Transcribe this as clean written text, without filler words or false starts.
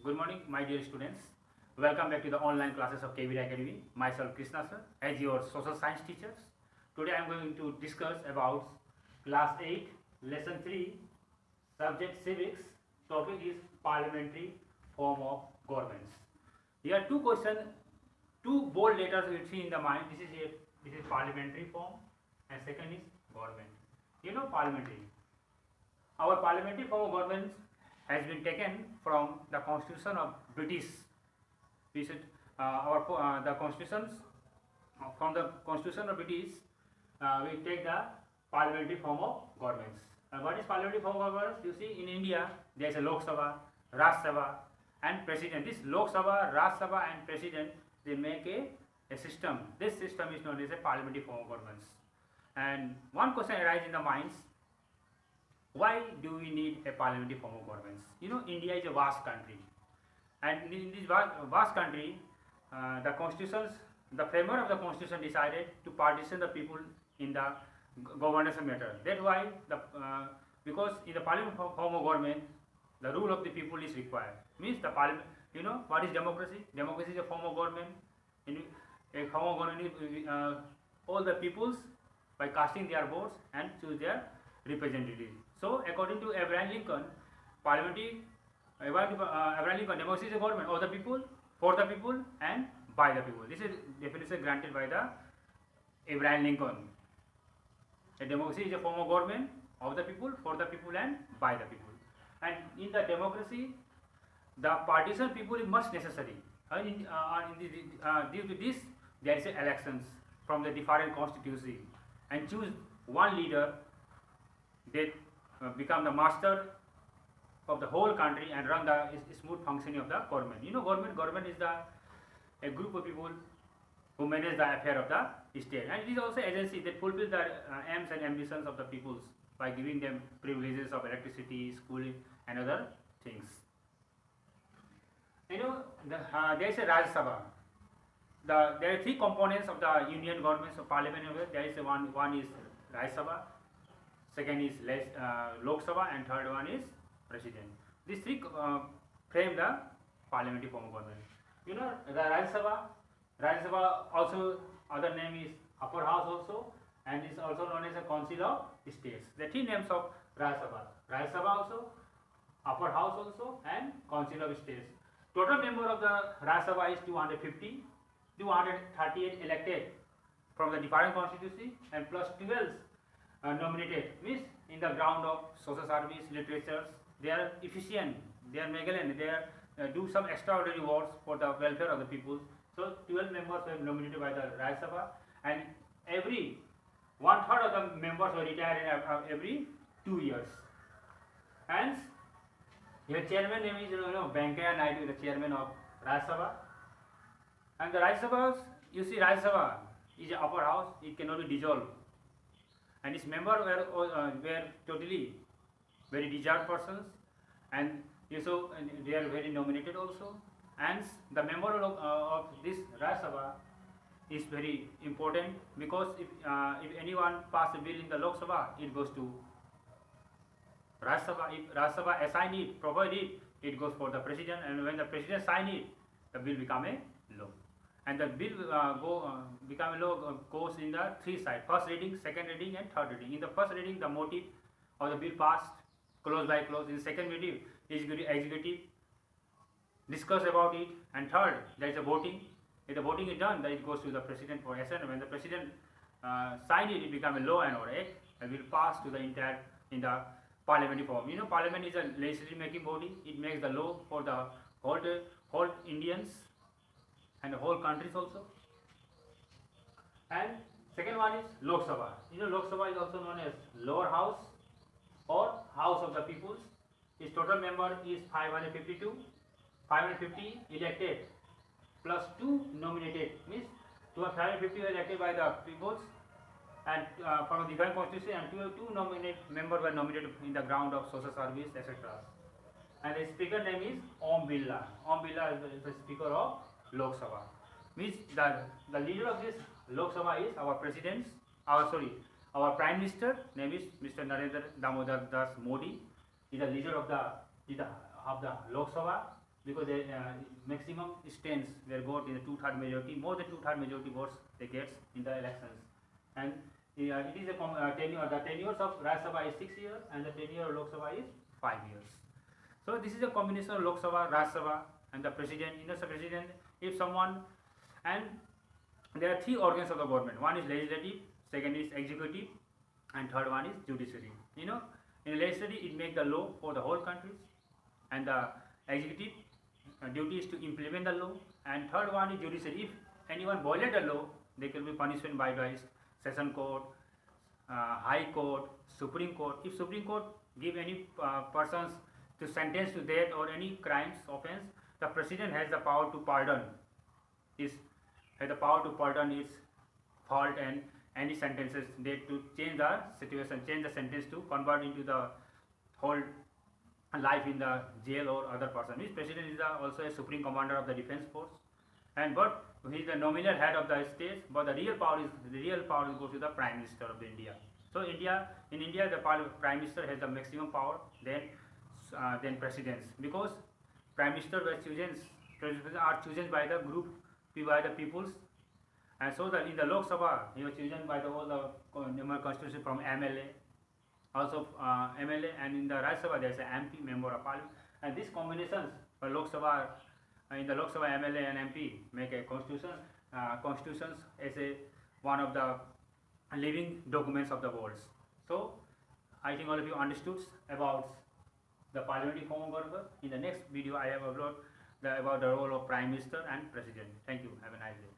Good morning, my dear students. Welcome back to the online classes of KVD Academy. Myself, Krishna sir, as your social science teachers. Today I am going to discuss about class 8, lesson 3, subject civics. Topic is parliamentary form of governments. Here are two questions, two bold letters you see in the mind. This is parliamentary form, and second is government. You know parliamentary. Our parliamentary form of government has been taken from the constitution of British. We said the constitutions from the constitution of British. We take the parliamentary form of governments. What is parliamentary form of governments? You see, in India there is a Lok Sabha, Raj Sabha, and President. This Lok Sabha, Raj Sabha, and President, they make a system. This system is known as a parliamentary form of governments. And one question arises in the minds: why do we need a parliamentary form of governments? You know, India is a vast country, and in this vast country, the constitutions, the framer of the constitution decided to partition the people in the governance matter. That's why because in the parliament form of government, the rule of the people is required. Means the parliament. You know what is democracy? Democracy is a form of government. In a form of government, all the peoples by casting their votes and choose their representatives. So, according to Abraham Lincoln, Abraham Lincoln, democracy is a government of the people, for the people, and by the people. This is definition granted by the Abraham Lincoln. A democracy is a form of government of the people, for the people, and by the people. And in the democracy, the partition people is much necessary. Due to this, there is elections from the different constituency and choose one leader that become the master of the whole country and run the smooth functioning of the government. You know, government is a group of people who manage the affair of the state, and it is also agency that fulfills the aims and ambitions of the peoples by giving them privileges of electricity, schooling, and other things. You know, there is a Raj Sabha. There are three components of the union governments of parliament. There is one is Raj Sabha, second is Lok Sabha, and third one is President. These three frame the parliamentary form of government. You know, the Raj Sabha also other name is Upper House also, and is also known as a Council of States. The three names of Raj Sabha also, Upper House also, and Council of States. Total member of the Raj Sabha is 250, 238 elected from the different constituency, and plus 12 nominated. Means in the ground of social service, literature, they are efficient, they are magellan, they do some extraordinary works for the welfare of the people. So 12 members were nominated by the Raj Sabha, and every 1/3 of the members were retired every 2 years. Hence, your chairman name is Venkaiah Naidu, the chairman of Raj Sabha. And the Raj Sabha, you see, Raj Sabha is an upper house; it cannot be dissolved. And its members were totally very deserved persons, and they are very nominated also. And the member of this Raj Sabha is very important, because if anyone pass a bill in the Lok Sabha, it goes to Raj Sabha. If Raj Sabha assign it, provide it, it goes for the president, and when the president sign it, the bill become a law. And the bill become a law goes in the three sides: first reading, second reading, and third reading. In the first reading, the motive of the bill passed clause by clause. In the second reading, executive discuss about it, and third, there is a voting. If the voting is done, then it goes to the president for assent. When the president sign it, it becomes a law and order act, and will pass to the entire in the parliamentary form. You know, parliament is a legislative making body. It makes the law for the whole Indians and the whole countries also. And second one is Lok Sabha. You know, Lok Sabha is also known as lower house or house of the peoples. Its total member is 552, 550 elected plus 2 nominated, means 550 elected by the peoples and from the different constituency, and two nominated members were nominated in the ground of social service, etc. And the speaker name is Om Birla. Om Birla is the speaker of Lok Sabha. Means the leader of this Lok Sabha is our president, our Prime Minister, name is Mr. Narendra Damodar Das Modi. Is the leader of the Lok Sabha, because the maximum strengths were got in the two-third majority, more than two-third majority votes they get in the elections. And it is a tenure. The tenures of Rajya Sabha is 6 years, and the tenure of Lok Sabha is 5 years. So this is a combination of Lok Sabha, Rajya Sabha, and the president. In the president, if someone, and there are three organs of the government. One is legislative, second is executive, and third one is judiciary. You know, in legislative it makes the law for the whole country, and the executive duty is to implement the law, and third one is judiciary. If anyone violate the law, there can be punishment by the session court, high court, Supreme Court. If Supreme Court give any persons to sentence to death or any crimes offense, the president has the power to pardon. Has the power to pardon its fault and any sentences they to change the situation, change the sentence to convert into the whole life in the jail or other person. Means president is also a supreme commander of the defense force, and but he is the nominal head of the state, but the real power goes to the prime minister of the India. So in India the prime minister has the maximum power than presidents, because prime minister are chosen by the group, by the peoples, and so in the Lok Sabha he was chosen by the whole constitution from MLA, also MLA, and in the Rajya Sabha there is an MP, member of parliament, and these combinations for Lok Sabha, in the Lok Sabha MLA and MP make a constitutions as a one of the living documents of the world. So I think all of you understood about the parliamentary form of government. In the next video I have uploaded about the role of prime minister and president. Thank you. Have a nice day.